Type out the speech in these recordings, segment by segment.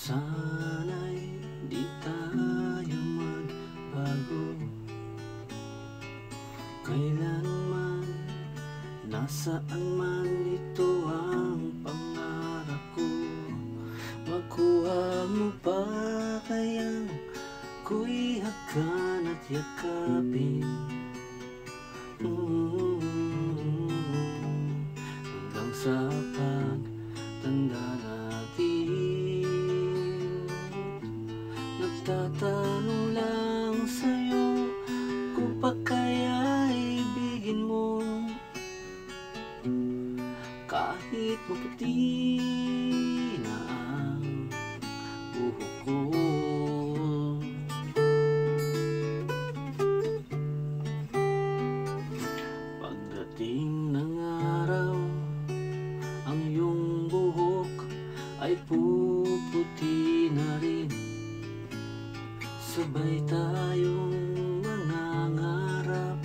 Sana'y di tayo magbago kailanman, nasaan man. Ito ang pangarap ko, makuha mo pa kayang ko'y hagan at yakapin. Hanggang sa pagtanda natin, nagtatanong lang sa'yo kung pa kaya ibigin mo, kahit maputi na ang buhok ko. Pagdating ng araw, ang iyong buhok ay puputi na rin. Sabay tayong mangangarap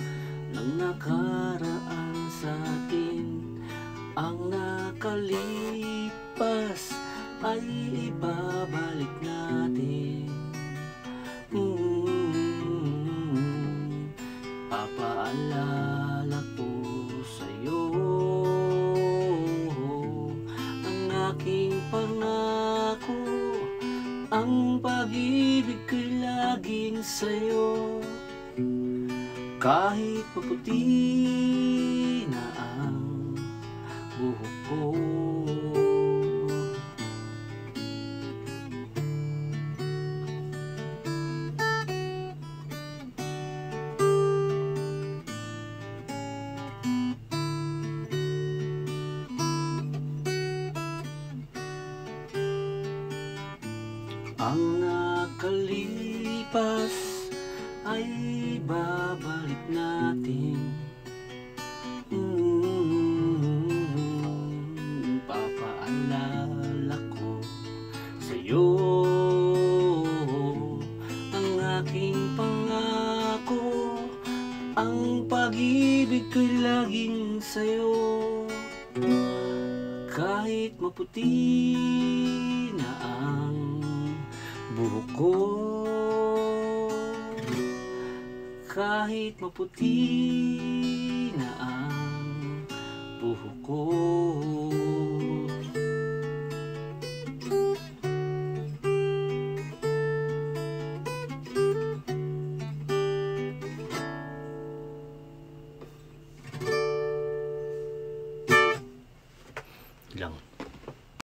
ng nakaraan sa atin. Ang nakalipas ay ibabalik natin. Papaalala ko sa'yo ang aking pangako, ang pag-ibig ko'y laging sa'yo. Kahit maputi na ang buhok ko. Ang nakalipas ay babalik natin. Papaalala ko sa'yo ang aking pangako, ang pag-ibig ko'y laging sa'yo. Kahit maputi na ang buhok ko, kahit maputi na ang buhok ko. Lang